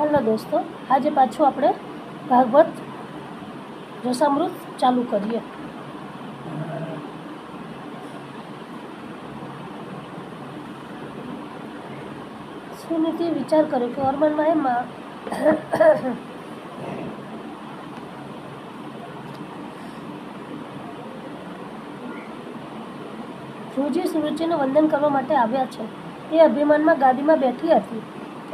Hello દોસ્તો, આજે પાછું આપણે ભાગવત રસામૃત ચાલુ કરીએ. સુનીતિ વિચાર કર્યો કે વર્મનમાં એમાં ધ્રુવજી સુરુચિને વંદન કરવા માટે આવ્યા છે. એ અભિમાનમાં ગાદીમાં બેઠી હતી.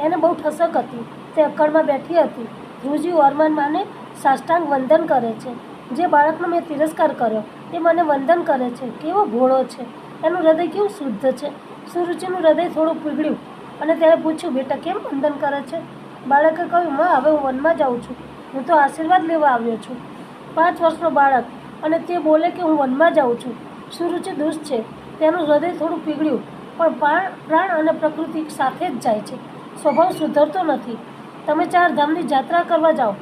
એને બહુ ઠસક હતી. તે અક્કડમાં બેઠી હતી. ધ્રુવજી વર્મનમાને સાષ્ટાંગ વંદન કરે છે. જે બાળકનો મેં તિરસ્કાર કર્યો એ મને વંદન કરે છે. કેવો ભોળો છે! એનું હૃદય કેવું શુદ્ધ છે! સુરુચિનું હૃદય થોડું પીગળ્યું અને તેણે પૂછ્યું, બેટા કેમ વંદન કરે છે? બાળકે કહ્યું, માં, હવે હું વનમાં જાઉં છું. હું તો આશીર્વાદ લેવા આવ્યો છું. 5 વર્ષનો બાળક અને તે બોલે કે હું વનમાં જાઉં છું. સુરુચિ દુષ્ટ છે. તેનું હૃદય થોડું પીગળ્યું, પણ પ્રાણ અને પ્રકૃતિ સાથે જ જાય છે. સ્વભાવ સુધરતો નથી. તમે 4 ધામની જાત્રા કરવા જાઓ,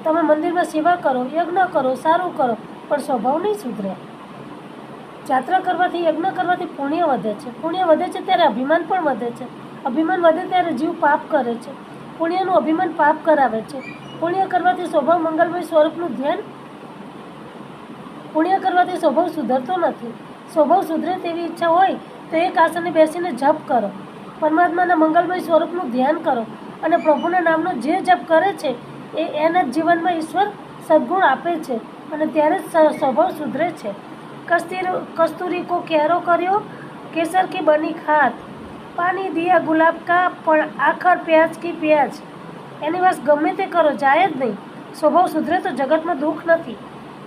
તમે મંદિરમાં સેવા કરો, યજ્ઞ કરો, સારું કરો, પણ સ્વભાવ નહીં સુધરે. જાત્રા કરવાથી, યજ્ઞ કરવાથી પુણ્ય વધે છે. પુણ્ય વધે છે ત્યારે અભિમાન પણ વધે છે. અભિમાન વધે ત્યારે જીવ પાપ કરે છે. પુણ્યનું અભિમાન પાપ કરાવે છે. પુણ્ય કરવાથી સ્વભાવ મંગલમય સ્વરૂપનું ધ્યાન પુણ્ય કરવાથી સ્વભાવ સુધરતો નથી. સ્વભાવ સુધરે તેવી ઈચ્છા હોય તો એક આસને બેસીને જપ કરો, પરમાત્માના મંગલમય સ્વરૂપનું ધ્યાન કરો અને પ્રભુના નામનો જે જપ કરે છે એના જીવનમાં ઈશ્વર સદ્ગુણ આપે છે અને ત્યારે જ સ્વભાવ સુધરે છે. કસ્તુરી કો ક્યારો કર્યો, કેસર કી બની ખાત, પાણી દિયા ગુલાબ કા, પણ આખર પ્યાજ કી પ્યાજ. એની વાત ગમે તે કરો, જાય જ નહીં. સ્વભાવ સુધરે તો જગતમાં દુઃખ નથી.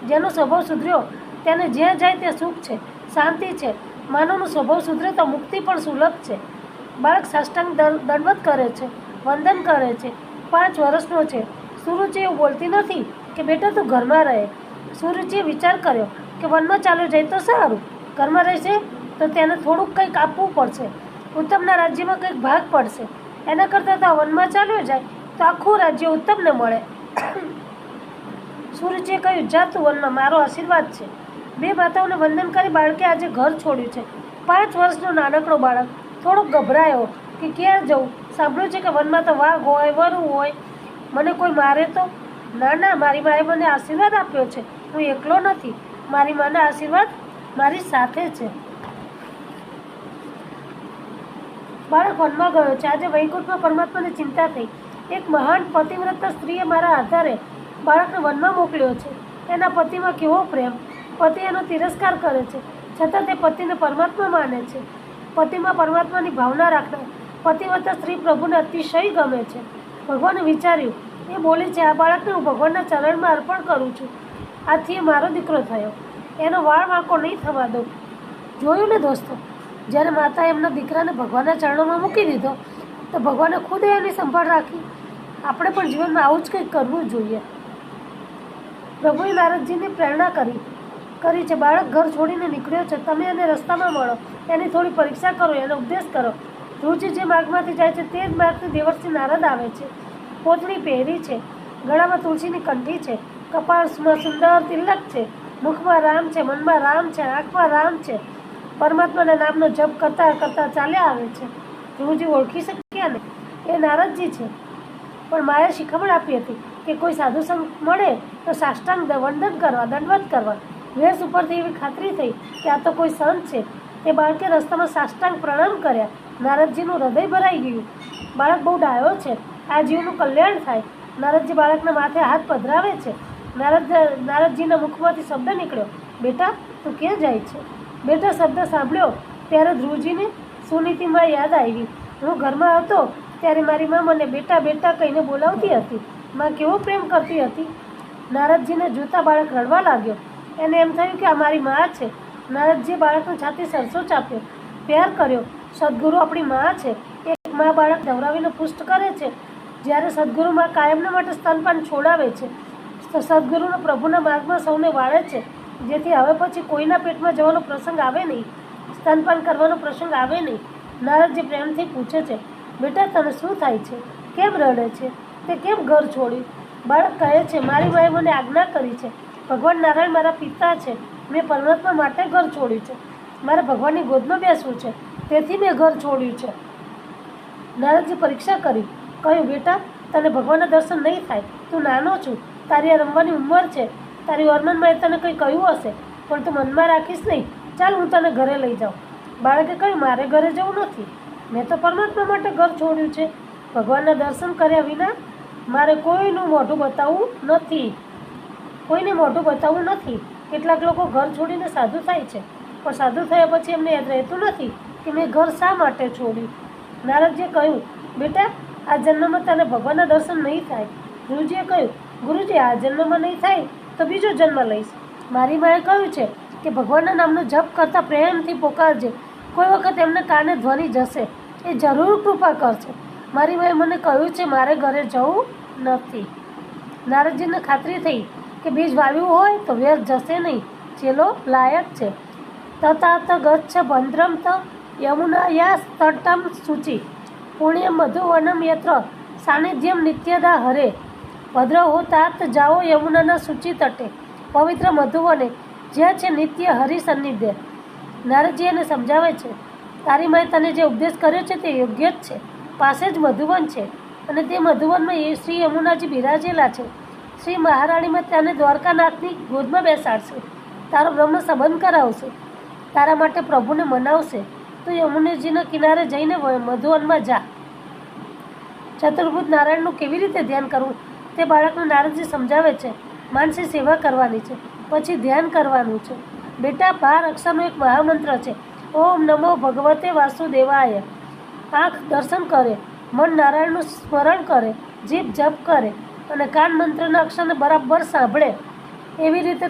જેનો સ્વભાવ સુધર્યો તેને જ્યાં જાય ત્યાં સુખ છે, શાંતિ છે. માનવનો સ્વભાવ સુધરે તો મુક્તિ પણ સુલભ છે. બાળક સાષ્ટાંગ દંડવત કરે છે, વંદન કરે છે. 5 વર્ષનો છે. સુરુચિ એવું બોલતી નથી કે બેટા તું ઘરમાં રહે. સુરુચિએ વિચાર કર્યો કે વનમાં ચાલ્યો જાય તો સારું. ઘરમાં રહેશે તો તેને થોડુંક કંઈક આપવું પડશે. ઉત્તમના રાજ્યમાં કંઈક ભાગ પડશે. એના કરતાં તો વનમાં ચાલ્યો જાય તો આખું રાજ્ય ઉત્તમને મળે. સુરુચિએ કહ્યું, જા તું વનમાં, મારો આશીર્વાદ છે. 2 માતાઓને વંદન કરી બાળકે આજે ઘર છોડ્યું છે. 5 વર્ષનો નાનકડો બાળક થોડોક ગભરાયો કે ક્યાં જવું. સાંભળ્યું છે કે વનમાં તો વાઘ હોય, વરુ હોય. મને કોઈ મારે તો? ના, મારી માએ મને આશીર્વાદ આપ્યો છે. હું એકલો નથી. મારી માના આશીર્વાદ મારી સાથે છે. બાળક વનમાં ગયો છે. આજે વૈકુંઠમાં પરમાત્માને ચિંતા થઈ. એક મહાન પતિવ્રતા સ્ત્રીએ મારા આધારે બાળકને વનમાં મોકલ્યો છે. એના પતિમાં કેવો પ્રેમ! પતિ એનો તિરસ્કાર કરે છે, છતાં તે પતિને પરમાત્મા માને છે. પતિમાં પરમાત્માની ભાવના રાખનાર પતિવ્રતા સ્ત્રી પ્રભુને અતિશય ગમે છે. ભગવાને વિચાર્યું, એ બોલી છે, આ બાળકને હું ભગવાનના ચરણમાં અર્પણ કરું છું. આથી એ મારો દીકરો થયો. એનો વાળ વાંકો નહીં થવા દો. જોયું ને દોસ્તો, જ્યારે માતાએ એમના દીકરાને ભગવાનના ચરણોમાં મૂકી દીધો તો ભગવાને ખુદ એની સંભાળ રાખી. આપણે પણ જીવનમાં આવું જ કંઈક કરવું જોઈએ. પ્રભુએ નારદજીને પ્રેરણા કરી છે. બાળક ઘર છોડીને નીકળ્યો છે. તમે એને રસ્તામાં મળો, એની થોડી પરીક્ષા કરો, એનો ઉપદેશ કરો. ધ્રુવજી જે માર્ગમાંથી જાય છે તે જ માર્ગથી દેવર્ષિ નારદ આવે છે. પોતળી પહેરી છે, ગળામાં તુલસીની કંઠી છે, કપાળમાં સુંદર તિલક છે, મુખમાં રામ છે, મનમાં રામ છે, આંખમાં રામ છે. પરમાત્માના નામનો જપ કરતા કરતા ચાલ્યા આવે છે. ધ્રુવજી ઓળખી શક્યા ને એ નારદજી છે. પણ માએ શિખામણ આપી હતી કે કોઈ સાધુ સંગ મળે તો સાષ્ટાંગ વંદન કરવા, દંડવત કરવા. વેશ ઉપરથી એવી ખાતરી થઈ કે આ તો કોઈ સંત છે. તે બાળકે રસ્તામાં સાષ્ટાંગ પ્રણામ કર્યા. નારદજીનું હૃદય ભરાઈ ગયું. બાળક બહુ ડાયો છે. આ જીવનું કલ્યાણ થાય. નારદજી બાળકના માથે હાથ પધરાવે છે. નારદજીના મુખમાંથી શબ્દ નીકળ્યો, બેટા તું ક્યાં જાય છે? બેટા શબ્દ સાંભળ્યો ત્યારે ધ્રુવજીને સુનીતિમાં યાદ આવી. હું ઘરમાં આવતો ત્યારે મારી મા મને બેટા બેટા કહીને બોલાવતી હતી. માં કેવો પ્રેમ કરતી હતી. નારદજીને જોતા બાળક રડવા લાગ્યો. એને એમ થયું કે આ મારી મા છે. નારદજીએ બાળકની છાતી સરસો ચાપ્યો, પ્યાર કર્યો. સદગુરુ આપણી મા છે. એક મા બાળક ધવરાવીને પુષ્ટ કરે છે, જ્યારે સદગુરુ મા કાયમના માટે સ્તનપાન છોડાવે છે. સદગુરુનો પ્રભુના માર્ગમાં સૌને વાળે છે, જેથી હવે પછી કોઈના પેટમાં જવાનો પ્રસંગ આવે નહીં, સ્તનપાન કરવાનો પ્રસંગ આવે નહીં. નારદજી પ્રેમથી પૂછે છે, બેટા તને શું થાય છે? કેમ રડે છે? તે કેમ ઘર છોડ્યું? બાળક કહે છે, મારી માએ મને આજ્ઞા કરી છે. ભગવાન નારાયણ મારા પિતા છે. મેં પરમાત્મા માટે ઘર છોડ્યું છે. મારે ભગવાનની ગોદમાં બેસવું છે, તેથી મેં ઘર છોડ્યું છે. નારદજી પરીક્ષા કરી. કહ્યું, બેટા તને ભગવાનના દર્શન નહીં થાય, તું નાનો છું, તારી આ રમવાની ઉંમર છે, તારી વર્ણનમાં તને કંઈ કહ્યું હશે પણ તું મનમાં રાખીશ નહીં, ચાલ હું તને ઘરે લઈ જાઉં. બાળકે કહ્યું, મારે ઘરે જવું નથી, મેં તો પરમાત્મા માટે ઘર છોડ્યું છે. ભગવાનના દર્શન કર્યા વિના મારે કોઈનું મોઢું બતાવવું નથી, કોઈને મોઢું બતાવવું નથી. કેટલાક લોકો ઘર છોડીને સાધુ થાય છે, પણ સાધુ થયા પછી એમને યાદ રહેતું નથી કે મેં ઘર શા માટે છોડ્યું. નારદજીએ કહ્યું, બેટા આ જન્મમાં તને ભગવાનના દર્શન નહીં થાય. ગુરુજીએ કહ્યું, ગુરુજી આ જન્મમાં નહીં થાય તો બીજો જન્મ લઈશ. મારી માએ કહ્યું છે કે ભગવાનના નામનો જપ કરતાં પ્રેમથી પોકારજે, કોઈ વખત એમને કાને ધ્વનિ જશે, એ જરૂર કૃપા કરશે. મારી માએ મને કહ્યું છે મારે ઘરે જવું નથી. નારદજીને ખાતરી થઈ કે બીજ વાવ્યું હોય તો વ્યર્થ જશે નહીં, ચેલો લાયક છે. તથાત ગચ્છ ભદ્રમ ત યમુનાયા તટમ શુચિ પુણ્યમ મધુવનમ યત્ર સાનિધ્યમ નિત્યદા હરે. ભદ્ર હો તાત જાઓ યમુનાના સૂચિ તટે, પવિત્ર મધુવને જ્યાં છે નિત્ય હરિ સન્નિધ્ય. નારદજી એને સમજાવે છે, તારી માએ તને જે ઉપદેશ કર્યો છે તે યોગ્ય જ છે. પાસે જ મધુવન છે અને તે મધુવનમાં એ શ્રી યમુનાજી બિરાજેલા છે. શ્રી મહારાણીમાં તને દ્વારકાનાથની ગોદમાં બેસાડશે, તારો બ્રહ્મ સંબંધ કરાવશે, તારા માટે પ્રભુને મનાવશે. તો યમુનાજીના કિનારે જઈને મધુવનમાં જા. ચતુર્ભુજ નારાયણનું કેવી રીતે ધ્યાન કરવું તે બાળકને નારદજી સમજાવે છે. માનસી સેવા કરવાની છે, પછી ધ્યાન કરવાનું છે. બેટા 12 અક્ષરનો એક મહામંત્ર છે, ઓમ નમો ભગવતે વાસુદેવાય. આંખ દર્શન કરે, મન નારાયણનું સ્મરણ કરે, જીભ જપ કરે અને કાન મંત્રના અક્ષરને બરાબર સાંભળે. એવી રીતે